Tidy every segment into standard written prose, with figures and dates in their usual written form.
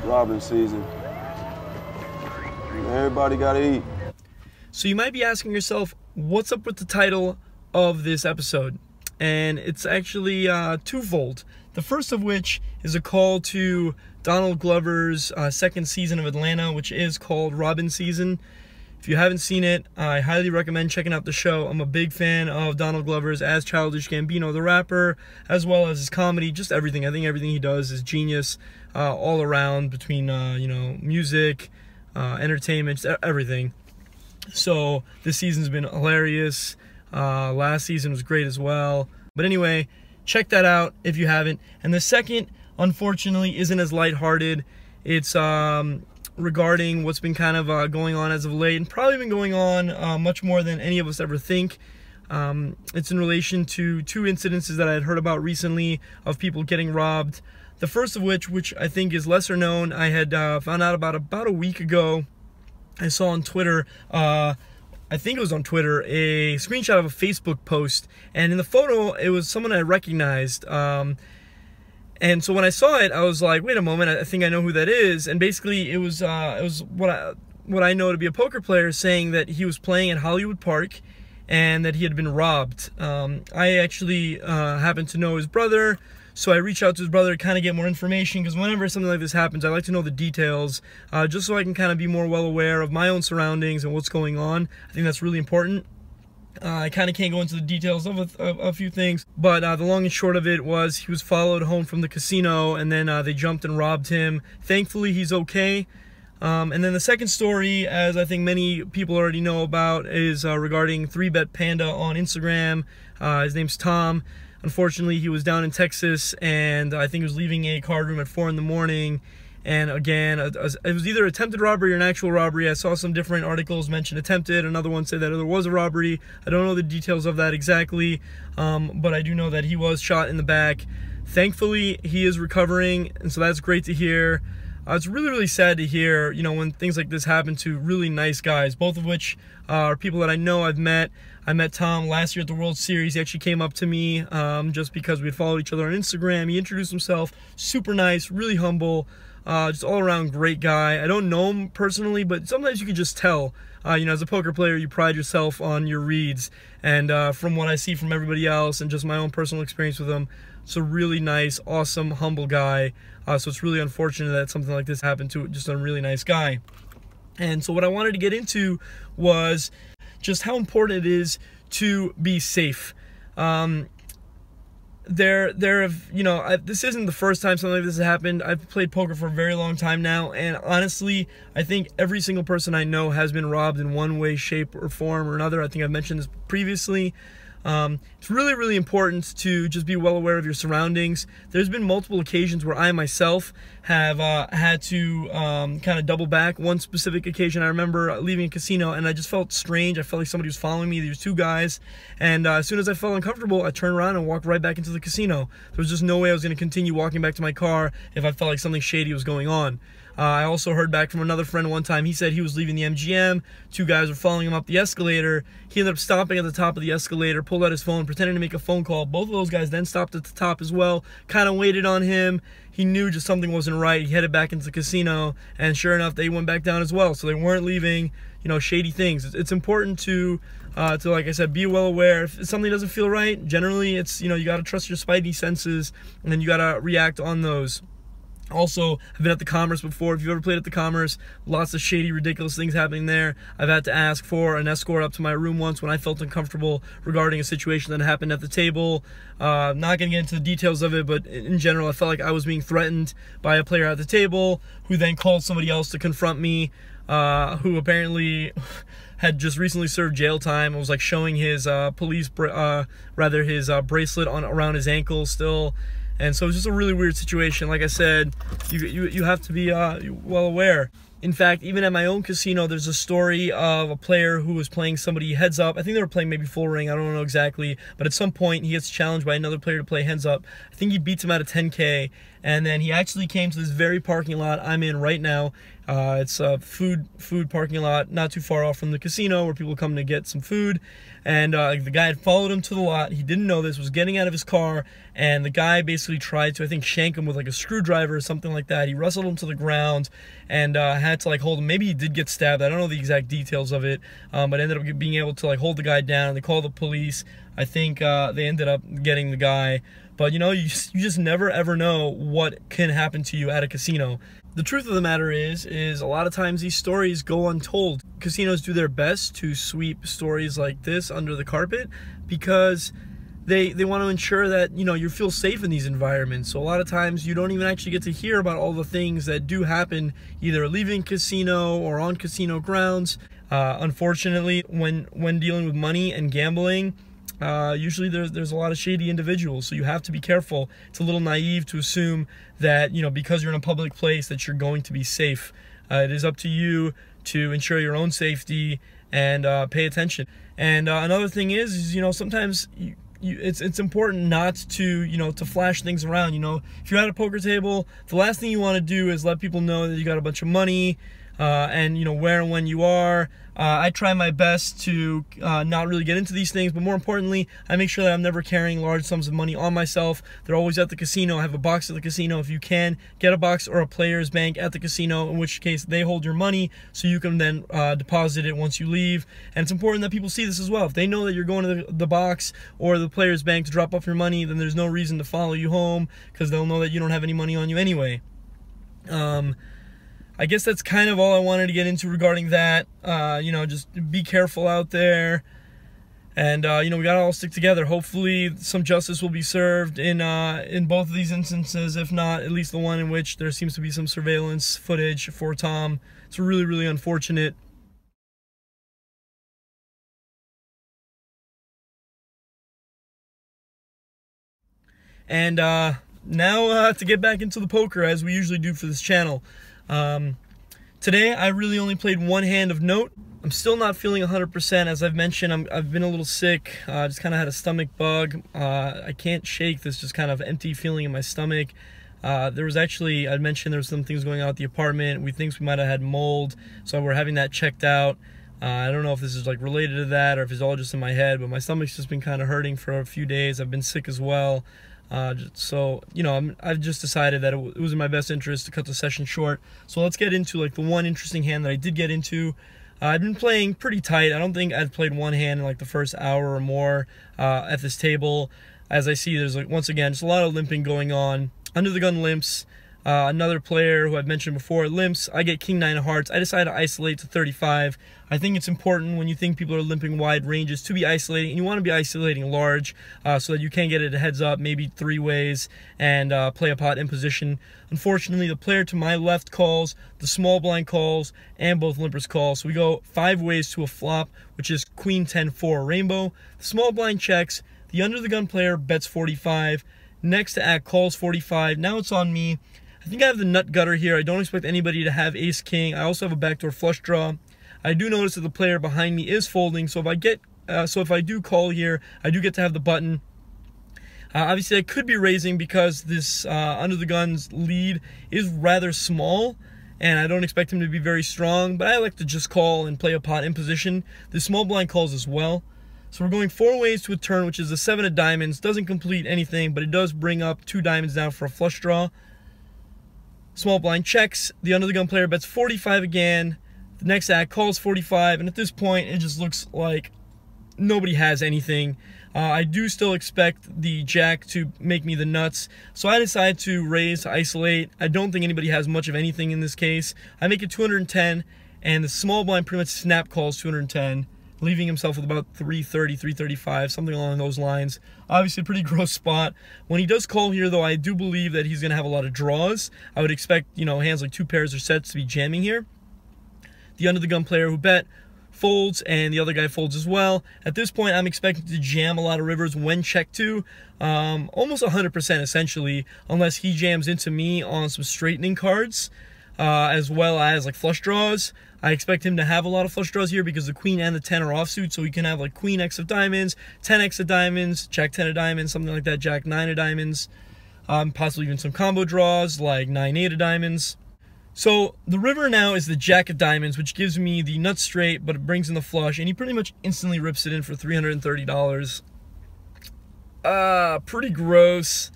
Robbin season. Everybody gotta eat. So you might be asking yourself, what's up with the title of this episode? And it's actually twofold. The first of which is a call to Donald Glover's second season of Atlanta, which is called Robbin season. If you haven't seen it, I highly recommend checking out the show. I'm a big fan of Donald Glover's as Childish Gambino, the rapper, as well as his comedy, just everything. I think everything he does is genius all around, between music, entertainment, everything. So this season's been hilarious. Last season was great as well. But anyway, check that out if you haven't. And the second, unfortunately, isn't as lighthearted. It's regarding what's been kind of going on as of late, and probably been going on much more than any of us ever think. It's in relation to two incidences that I had heard about recently of people getting robbed. The first of which I think is lesser known, I had found out about a week ago. I saw on Twitter, I think it was on Twitter, a screenshot of a Facebook post, and in the photo, it was someone I recognized. And so when I saw it, I was like, wait a moment, I think I know who that is. And basically, it was what I know to be a poker player saying that he was playing at Hollywood Park and that he had been robbed. I actually happen to know his brother, so I reached out to his brother to kind of get more information, because whenever something like this happens, I like to know the details, just so I can kind of be more well aware of my own surroundings and what's going on. I think that's really important. I kind of can't go into the details of a few things, but the long and short of it was he was followed home from the casino, and then they jumped and robbed him. Thankfully, he's okay. And then the second story, as I think many people already know about, is regarding 3Bet Panda on Instagram. His name's Tom. Unfortunately, he was down in Texas, and I think he was leaving a card room at 4 in the morning. And again, it was either attempted robbery or an actual robbery. I saw some different articles mention attempted. Another one said that there was a robbery. I don't know the details of that exactly, but I do know that he was shot in the back. Thankfully, he is recovering, and so that's great to hear. It's really, really sad to hear, when things like this happen to really nice guys, both of which are people that I know I've met. I met Tom last year at the World Series. He actually came up to me just because we had followed each other on Instagram. He introduced himself, super nice, really humble. Just all around great guy. I don't know him personally, but sometimes you can just tell. As a poker player, you pride yourself on your reads. And from what I see from everybody else and just my own personal experience with him, it's a really nice, awesome, humble guy. So it's really unfortunate that something like this happened to just a really nice guy. And so what I wanted to get into was just how important it is to be safe. This isn't the first time something like this has happened. I've played poker for a very long time now, and honestly, I think every single person I know has been robbed in one way, shape, or form or another. I think I've mentioned this previously. It's really, really important to just be well aware of your surroundings. There's been multiple occasions where I myself have had to kind of double back. One specific occasion, I remember leaving a casino, and I just felt strange. I felt like somebody was following me. There was two guys, and as soon as I felt uncomfortable, I turned around and walked right back into the casino. There was just no way I was going to continue walking back to my car if I felt like something shady was going on. I also heard back from another friend one time. He said he was leaving the MGM. Two guys were following him up the escalator. He ended up stopping at the top of the escalator, pulled out his phone, pretending to make a phone call. Both of those guys then stopped at the top as well, kind of waited on him. He knew just something wasn't right. He headed back into the casino, and sure enough, they went back down as well. So they weren't leaving, shady things. It's important to like I said, be well aware. If something doesn't feel right, generally it's, you got to trust your spidey senses, and then you got to react on those. Also, I've been at the Commerce before. If you've ever played at the Commerce, lots of shady, ridiculous things happening there. I've had to ask for an escort up to my room once when I felt uncomfortable regarding a situation that happened at the table. Not going to get into the details of it, but in general, I felt like I was being threatened by a player at the table who then called somebody else to confront me, who apparently had just recently served jail time. It was like showing his his bracelet around his ankle still. And so it's just a really weird situation. Like I said, you have to be well aware. In fact, even at my own casino, there's a story of a player who was playing somebody heads up. I think they were playing maybe full ring, I don't know exactly, but at some point he gets challenged by another player to play heads up. I think he beats him out of 10K, and then he actually came to this very parking lot I'm in right now. It's a food parking lot not too far off from the casino where people come to get some food. And the guy had followed him to the lot. He didn't know this, was getting out of his car, and the guy basically tried to, I think, shank him with like a screwdriver or something like that. He wrestled him to the ground and had to like hold him. Maybe he did get stabbed. I don't know the exact details of it, but ended up being able to like hold the guy down. They called the police. I think they ended up getting the guy. But you know, you just never ever know what can happen to you at a casino. The truth of the matter is a lot of times these stories go untold. Casinos do their best to sweep stories like this under the carpet because they want to ensure that, you know, you feel safe in these environments. So a lot of times you don't even actually get to hear about all the things that do happen either leaving casino or on casino grounds. Unfortunately, when dealing with money and gambling, usually there's a lot of shady individuals, so you have to be careful. It's a little naive to assume that, you know, because you're in a public place that you're going to be safe. It is up to you to ensure your own safety and pay attention. And another thing is, you know, sometimes it's important not to, you know, to flash things around. You know, if you're at a poker table, the last thing you want to do is let people know that you got a bunch of money and, you know, where and when you are. I try my best to not really get into these things, but more importantly, I make sure that I'm never carrying large sums of money on myself. They're always at the casino. I have a box at the casino. If you can, get a box or a player's bank at the casino, in which case they hold your money so you can then deposit it once you leave. And it's important that people see this as well. If they know that you're going to the box or the player's bank to drop off your money, then there's no reason to follow you home because they'll know that you don't have any money on you anyway. I guess that's kind of all I wanted to get into regarding that. You know, just be careful out there. And, you know, we got to all stick together. Hopefully some justice will be served in both of these instances, if not at least the one in which there seems to be some surveillance footage for Tom. It's really, really unfortunate. And now to get back into the poker as we usually do for this channel. Today I really only played one hand of note. I'm still not feeling 100%. As I've mentioned, I've been a little sick. Just kind of had a stomach bug. I can't shake this just kind of empty feeling in my stomach. There was actually, I mentioned there was some things going on at the apartment. We think we might have had mold, so we're having that checked out. I don't know if this is like related to that or if it's all just in my head, but my stomach's just been kind of hurting for a few days. I've been sick as well. So, you know, I've just decided that it was in my best interest to cut the session short. So let's get into like the one interesting hand that I did get into. I've been playing pretty tight. I don't think I've played one hand in like the first hour or more at this table. As I see, there's like, once again, just a lot of limping going on. Under the gun limps. Another player who I've mentioned before limps. I get king 9 of hearts. I decided to isolate to 35. I think it's important when you think people are limping wide ranges to be isolating, and you want to be isolating large so that you can get it a heads up, maybe 3 ways, and play a pot in position. Unfortunately, the player to my left calls, the small blind calls, and both limpers call. So we go 5 ways to a flop, which is queen 10-4 rainbow. The small blind checks. The under the gun player bets 45. Next to act calls 45. Now it's on me. I think I have the nut gutter here. I don't expect anybody to have ace king. I also have a backdoor flush draw. I do notice that the player behind me is folding, so if I do call here, I do get to have the button. Obviously, I could be raising because this under the gun's lead is rather small, and I don't expect him to be very strong. But I like to just call and play a pot in position. The small blind calls as well. So we're going 4 ways to a turn, which is the 7 of diamonds. Doesn't complete anything, but it does bring up 2 diamonds down for a flush draw. Small blind checks. The under the gun player bets 45 again. The next act calls 45, and at this point, it just looks like nobody has anything. I do still expect the jack to make me the nuts, so I decide to raise to isolate. I don't think anybody has much of anything in this case. I make it 210, and the small blind pretty much snap calls 210. Leaving himself with about 330, 335, something along those lines. Obviously a pretty gross spot. When he does call here, though, I do believe that he's going to have a lot of draws. I would expect, you know, hands like 2 pairs or sets to be jamming here. The under the gun player who bet folds, and the other guy folds as well. At this point, I'm expecting to jam a lot of rivers when check 2. Almost 100% essentially, unless he jams into me on some straightening cards. as well as like flush draws. I expect him to have a lot of flush draws here because the queen and the 10 are offsuit, so he can have like queen X of diamonds, 10 X of diamonds, jack 10 of diamonds, something like that, jack 9 of diamonds, possibly even some combo draws like 9-8 of diamonds. So the river now is the jack of diamonds, which gives me the nut straight, but it brings in the flush, and he pretty much instantly rips it in for $330. Pretty gross.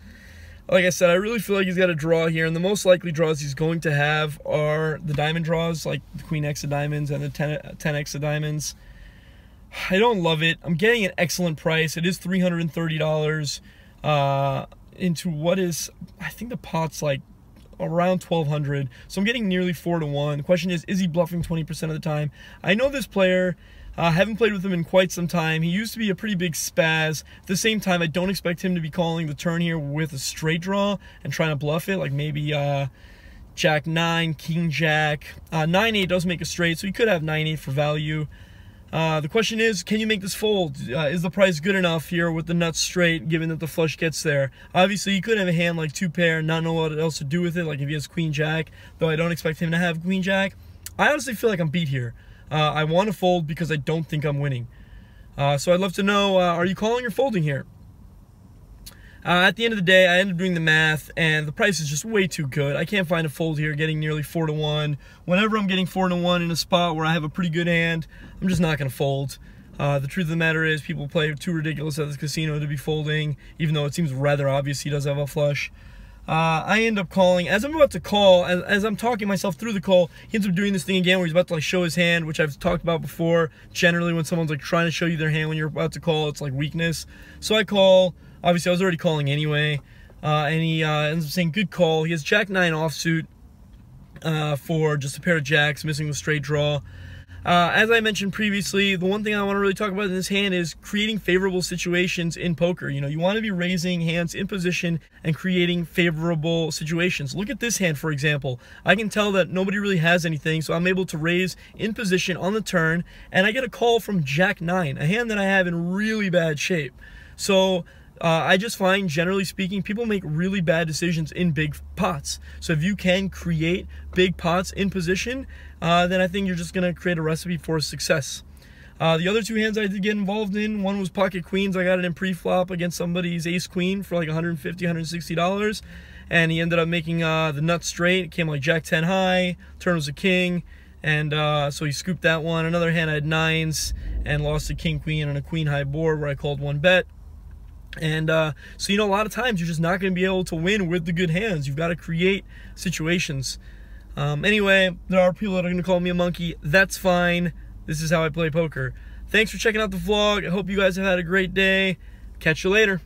Like I said, I really feel like he's got a draw here, and the most likely draws he's going to have are the diamond draws, like the queen X of diamonds and the 10 X of diamonds. I don't love it. I'm getting an excellent price. It is $330 into what is, I think the pot's like around 1,200, so I'm getting nearly 4 to 1. The question is he bluffing 20% of the time? I know this player. Haven't played with him in quite some time. He used to be a pretty big spaz. At the same time, I don't expect him to be calling the turn here with a straight draw and trying to bluff it, like maybe jack 9, king jack. 9-8 does make a straight, so he could have 9-8 for value. The question is, can you make this fold? Is the price good enough here with the nuts straight, given that the flush gets there? Obviously, you could have a hand like 2-pair and not know what else to do with it, like if he has queen jack, though I don't expect him to have queen jack. I honestly feel like I'm beat here. I want to fold because I don't think I'm winning. So I'd love to know, are you calling or folding here? At the end of the day, I ended up doing the math, and the price is just way too good. I can't find a fold here, getting nearly 4 to 1. Whenever I'm getting 4 to 1 in a spot where I have a pretty good hand, I'm just not going to fold. The truth of the matter is people play too ridiculous at this casino to be folding, even though it seems rather obvious he does have a flush. I end up calling. As I'm about to call, as I'm talking myself through the call, he ends up doing this thing again where he's about to like show his hand, which I've talked about before. Generally, when someone's like trying to show you their hand when you're about to call, it's like weakness. So I call. Obviously, I was already calling anyway, and he ends up saying good call. He has jack 9 offsuit for just a pair of jacks, missing the straight draw. As I mentioned previously, the one thing I want to really talk about in this hand is creating favorable situations in poker. You know, you want to be raising hands in position and creating favorable situations. Look at this hand, for example. I can tell that nobody really has anything, so I'm able to raise in position on the turn, and I get a call from jack 9, a hand that I have in really bad shape. So I just find, generally speaking, people make really bad decisions in big pots. So if you can create big pots in position, then I think you're just going to create a recipe for success. The other two hands I did get involved in, one was pocket queens. I got it in pre-flop against somebody's ace queen for like $150, $160. And he ended up making the nut straight. It came like jack 10 high, turn was a king. And so he scooped that one. Another hand I had 9s and lost a king queen on a queen high board where I called 1 bet. And so, you know, a lot of times you're just not going to be able to win with the good hands. You've got to create situations. Anyway, there are people that are going to call me a monkey. That's fine. This is how I play poker. Thanks for checking out the vlog. I hope you guys have had a great day. Catch you later.